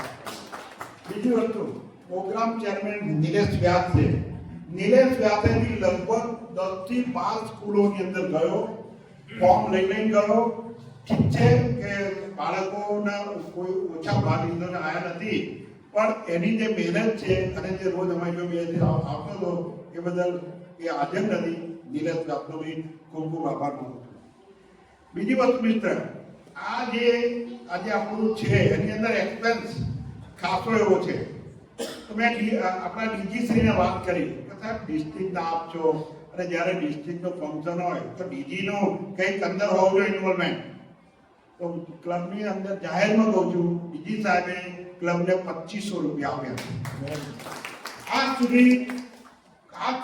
બીજી વસ્તુ, પ્રોગ્રામ ચેરમેન નિલેશ વ્યાસ છે. નિલેશ વ્યાસે લગભગ 10 થી 12 સ્કૂલોની અંદર ગયો, ફોર્મ લઈને ગયો. ઠીક છે કે બાળકોના કોઈ ઓછા ભાગ અંદર આવ્યા નથી, પણ એની જે મહેનત છે અને જે રોજ અમારી જો બે આવતો હતો એ બદલ એ હાજર નથી. નિલેશ આપનો બી ખૂબ ખૂબ આભાર માનું છું. બીજી વસ્તુ મિત્ર, આ જે આજે આપણું છે એની અંદર એક્સપેન્સ ખાસો એવો છે. તો મેં આપણા ડીજીશ્રીને વાત કરી કે સાહેબ ડિસ્ટ્રિક્ટના આપ છો અને જ્યારે ડિસ્ટ્રિક્ટનું ફંક્શન હોય તો ડીજીનું કંઈક અંદર હોવું જોઈએ ઇન્વોલ્વમેન્ટ. તો ક્લબની અંદર જાહેરમાં કહું છું, ડીજી સાહેબે ક્લબને 2500 રૂપિયા આપ્યા. આજ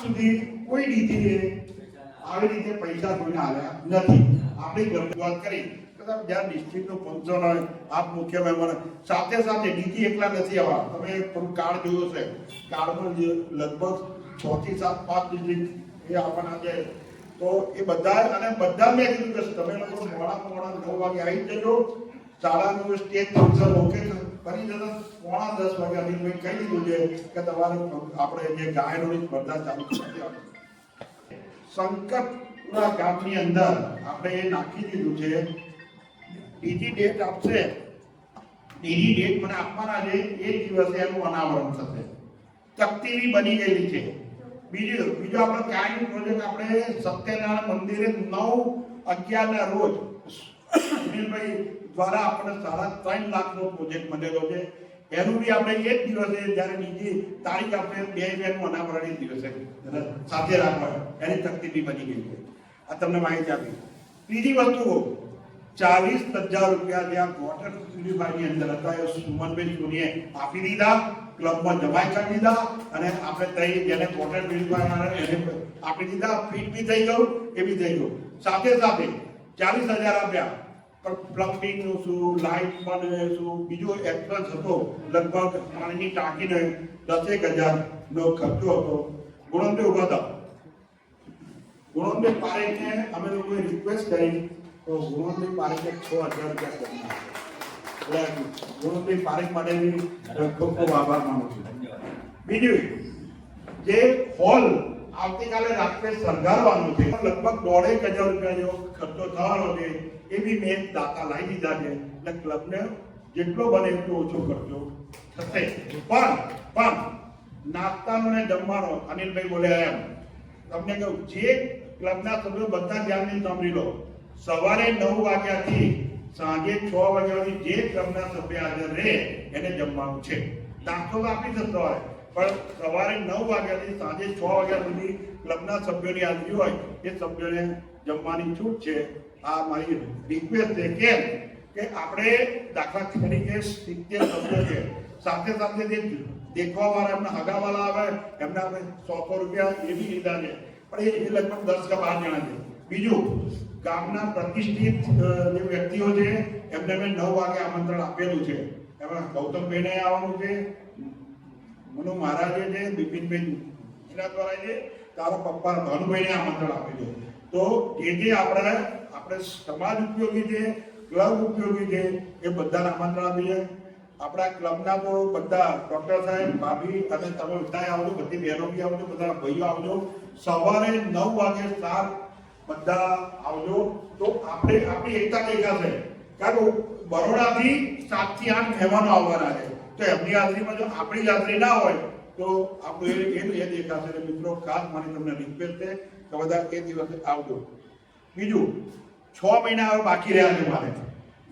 સુધી કોઈ ડીજીએ આવી રીતે પૈસા કોઈને આપ્યા નથી. આપણી ક્લબની વાત કરી જ્યારે ડિસ્ટ્રિક્ટનું ફંક્શન હોય આપ મુખ્ય મહેમાન સાથે સાથે ડીજી એકલા નથી આવવા. તમે થોડું કાર્ડ જોયું છે, કાર્ડમાં લગભગ 6 થી 7 5 ડિસ્ટ્રિક્ટ એ આવવાના છે. તો એ બધા અને બધા મેં કીધું કે તમે લોકો મોડા 9 વાગે આવી જજો. શાળાનું સ્ટેજ ફંક્શન ઓકે કરી જતા 9:30 વાગે અનિલ મેં કહી દીધું છે કે તમારે આપણે જે ગાયનોની સ્પર્ધા ચાલુ કરી સંકટપુરા ગામની અંદર આપણે એ નાખી દીધું છે. ડીજી ડેટ આપશે, ડીજી ડેટ મને આપવાના છે એ દિવસે એનું અનાવરણ થશે. તકતીની બની ગયેલી છે. બીજું આપણે કાયમી પ્રોજેક્ટ આપણે સત્યનારાયણ મંદિરે 9/11 ના રોજ સુનિલભાઈ દ્વારા આપણે 3.5 લાખનો પ્રોજેક્ટ મળેલો છે. એનું બી આપણે એક દિવસે જ્યારે બીજી તારીખ આપણે 2 નું અનાવરણ એક દિવસે સાથે રાખવા એની તકતી બની ગઈ છે. આ તમને માહિતી આપી. ત્રીજી વસ્તુ 40,000 રૂપિયા જ્યાં વોટર પ્યુરિફાયરની અંદર હતા એ સુમનભાઈ સોનીએ આપી દીધા, ક્લબમાં જમા કરી દીધા અને આપણે તઈ જેને વોટર પ્યુરિફાયર એને આપી દીધા. ફીટ બી થઈ ગયું, એ બી થઈ ગયું. સાથે 40,000 આપ્યા. પણ પ્લમ્બિંગનું શું, લાઇટમાં શું, બીજો એક્સપેન્સ હતો લગભગ પાણીની ટાંકીને 10,000 નો ખર્ચો હતો. ગુણવંતભાઈ ઉભા હતા. ગુણવંતભાઈ પારેખને અમે લોકોએ રિક્વેસ્ટ કરી તો ગુણવંતભાઈ પારેખે 6,000 રૂપિયા કરી નાખ્યા. ગુણવંતભાઈ પારેખ માટે ખૂબ ખૂબ આભાર માનું છું. બીજું જે હોલ આવતીકાલે રાત્રે શણગારવાનું છે લગભગ 1,500 રૂપિયા જેવો ખર્ચો થવાનો છે. એ બી મેં દાતા લાવી દીધા છે એટલે ક્લબને જેટલો બને એટલો ઓછો ખર્ચો થશે. પણ નાસ્તાનો ને જમવાનો અનિલભાઈ બોલ્યા એમ તમને કહું, જે ક્લબના સભ્યો બધા ધ્યાનથી સાંભળી લો. સવારે 9 વાગ્યાથી સાંજે 6 વાગ્યા સુધી જે ક્લબના સભ્ય હાજર રહે એને જમવાનું છે. નાસ્તો તો આપી શકતો હોય પણ સવારે 9 વાગ્યાથી સાંજે 6 વાગ્યા સુધી ક્લબના સભ્યોની હાજરી હોય એ સભ્યોને જમવાની છૂટ છે. આ મારી રિક્વેસ્ટ છે. કેમ કે આપણે દાખલા તરીકે 70 સભ્યો છે, સાથે સાથે જે દેખવા વાળા એમના હગાવાળા આવે એમને આપણે 100 રૂપિયા એ બી લીધા છે. પણ એ લગભગ 10 કે 12 જણા છે. બીજું ગામના પ્રતિષ્ઠિત જે વ્યક્તિઓ છે એમને મેં 9 વાગે આમંત્રણ આપેલું છે. એમાં ગૌતમભાઈને આવવાનું છે, મનુ મહારાજે છે, બિપિનભાઈ એના દ્વારા છે, તારા પપ્પા ભાનુભાઈને આમંત્રણ આપેલું. તો જે આપણે સમાજ ઉપયોગી છે, ક્લબ ઉપયોગી છે એ બધાને આમંત્રણ આપીએ. આપણા ક્લબના તો બધા ડોક્ટર સાહેબ, ભાભી અને તમે બધા આવજો, બધી બહેનો બી આવજો, બધા ભાઈઓ આવજો. સવારે 9 વાગે સાર બધા આવજો. તો આપણી એકતા દેખાશે. કારણ બરોડાથી 7 થી 8 મહેમાનો આવવાના છે. તો એમની હાજરીમાં જો આપણી હાજરી ના હોય તો આપણું એ દેખાશે. મિત્રો ખાસ મારી તમને રિક્વેસ્ટ છે કે બધા એ દિવસે આવજો. બીજું 6 મહિના હવે બાકી રહ્યા છે મારે.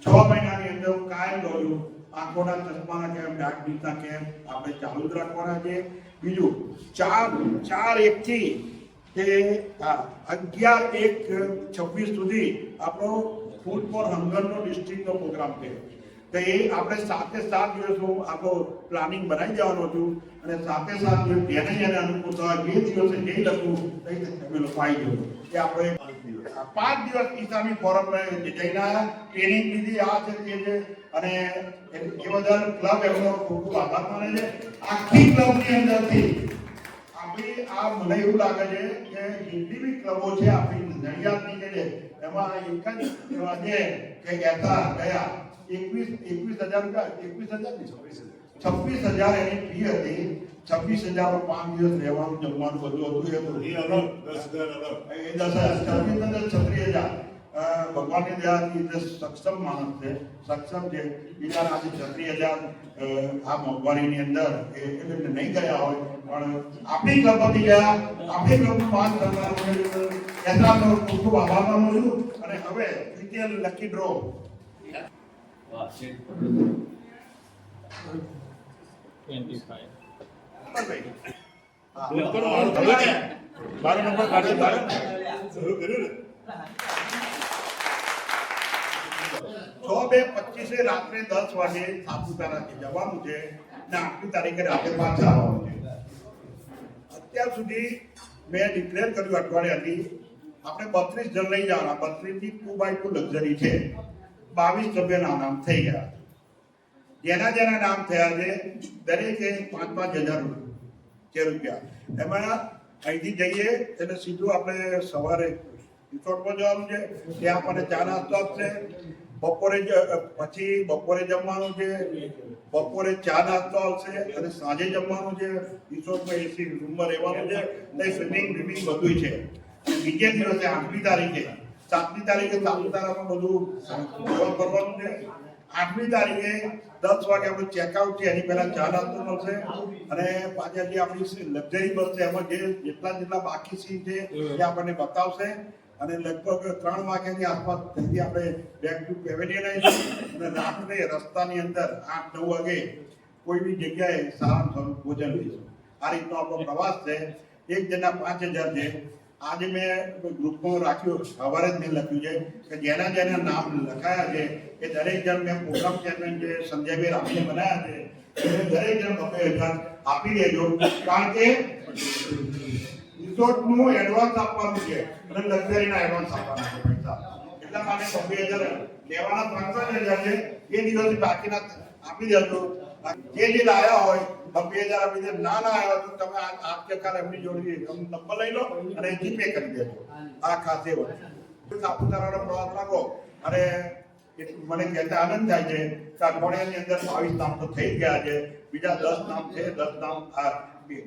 6 મહિનાની અંદર હું કાયમ કહું છું આંખોના ચશ્માના કેમ્પ, ડાયાબિટીસના કેમ્પ આપણે ચાલુ જ રાખવાના છે. બીજું 4/1 થી 11/1/26 સુધી આપણો ફૂડ ફોર હંગરનો ડિસ્ટ્રિક્ટનો પ્રોગ્રામ છે. તો એ આપણે 7 દિવસનું આપણો પ્લાનિંગ બનાવી દેવાનું હતું અને 7 જેને અનુકૂળ થાય 2 દિવસે જે લખવું તમે લોકો આવી જવું. એ આપણે 5 દિવસ ઈસામી ફોરમ જઈને ટ્રેનિંગ લીધી. આ છે તે છે અને એ બદલ ક્લબ એમનો ખૂબ ખૂબ આભાર માને છે. આખી ક્લબની અંદરથી આપણી આ મને એવું લાગે છે કે જેટલી બી ક્લબો છે આપણી નડિયાદની છે એમાં એક જ એવા છે કે ગયા 21,000 એની ફી હતી. 26,000 5 દિવસ રહેવાનું જમવાનું બધું હતું. એ 10,000 36,000 ભગવાનની દયાથી જે સક્ષમ માણસ છે, સક્ષમ છે, બીજા આજે 36,000 આ મોંઘવારીની અંદર એટલે નહીં ગયા હોય, પણ આપણી ક્લબમાંથી ગયા, આપણી ક્લબનું પાસ કરવાનું યથાર્થ ખૂબ ખૂબ આભાર માનું છું. અને હવે દ્વિતીય લકી ડ્રો મારો નંબર કાઢી શરૂ કર્યું ને 6/2/25 રાત્રે 10 વાગે સાપુતારાથી જવાનું છે ને 8મી તારીખે રાત્રે પાછા આવવાનું છે. અત્યાર સુધી મેં ડિક્લેર કર્યું અઠવાડિયાથી આપણે 32 જણ લઈ જવાના. 32 થી 2x2 લક્ઝરી છે. 22 સભ્યોના નામ થઈ ગયા. જેના નામ થયા છે દરેકે 5,000 રૂપિયા. એમાં અહીંથી જઈએ એટલે સીધું આપણે સવારે રિસોર્ટમાં જવાનું છે. ત્યાં આપણને ચા નાસ્તો આપશે. બપોરે જમવાનું છે, બપોરે ચા નાસ્તો આવશે અને સાંજે જમવાનું છે. રિસોર્ટમાં એસી રૂમમાં રહેવાનું છે. સ્વિમિંગ બધું છે. બીજે દિવસે 8મી તારીખે 7મી તારીખે સાપુતારામાં બધું કરવાનું છે. 8મી તારીખે 10 વાગે આપણું ચેકઆઉટ છે, એની પહેલા ચા નાસ્તો મળશે અને પાછા જે આપણી લક્ઝરી બસ છે એમાં જેટલા બાકી સીટ છે એ આપણને બતાવશે. અને લગભગ 3 વાગ્યાની આસપાસ ત્યાંથી આપણે બેક ટુ પેવેલિયન આવીશું અને રાત્રે રસ્તાની અંદર 8-9 વાગે કોઈ બી જગ્યાએ સારામાં સારું ભોજન લઈશું. આ રીતનો આપણો પ્રવાસ છે. એક જણના 5,000 છે. આજે મેં ગ્રુપમાં રાખ્યું, સવારે જ મેં લખ્યું છે કે જેના નામ લખાયા છે એ દરેક જણ મેં પ્રોગ્રામ ચેરમેન જે સંજયભાઈ રામીને બનાવ્યા છે એ દરેક જણ 2,000 આપી દેજો. કારણ કે રિસોર્ટનું એડવાન્સ આપવાનું છે અને લક્ઝરીના એડવાન્સ આપવાના છે પૈસા. એટલા માટે 2,000 લેવાના 5,000 છે. એ દિવસે બાકીના આપી દેજો. જે લાયા હોય 2,000 આપી દે. ના આવ્યા તો તમે આપ કે કાલ એમની જોડે નંબર લઈ લો અને જીપે કરી દેજો. આ ખાસ એ વસ્તુ સાપુતારાનો પ્રવાસ રાખો. અને મને કહેતા આનંદ થાય છે કે અઠવાડિયાની અંદર 22 નામ તો થઈ ગયા છે. બીજા 10 નામ છે. 10 નામ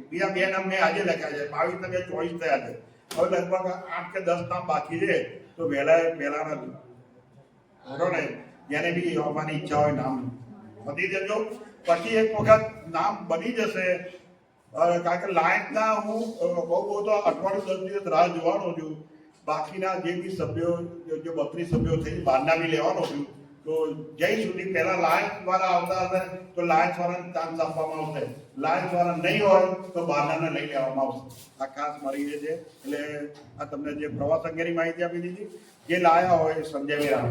બીજા 2 નામ મેં આજે લખ્યા છે. 22 ને 24 થયા છે. હવે લગભગ 8 કે 10 નામ બાકી છે. તો પહેલાના જેને બી આવવાની ઈચ્છા હોય નામ વધી દેજો. પછી એક વખત નામ બની જશે. કારણ કે લાયકના હું બહુ તો અઠવાડિયું 10 દિવસ રાહ જોવાનો છું. બાકીના જે બી સભ્યો જે 32 સભ્યો થઈ બહારના બી લેવાનો છું. તો જ્યાં સુધી પહેલા લાયન્સ વાળા આવતા હશે તો લાયન્સ વાળાને ચાન્સ આપવામાં આવશે. લાયન્સ વાળા નહીં હોય તો બહારનાને લઈ લેવામાં આવશે. આ ખાસ મળી છે. એટલે આ તમને જે પ્રવાસ અંગેની માહિતી આપી દીધી. જે લાયા હોય સંજય રામ.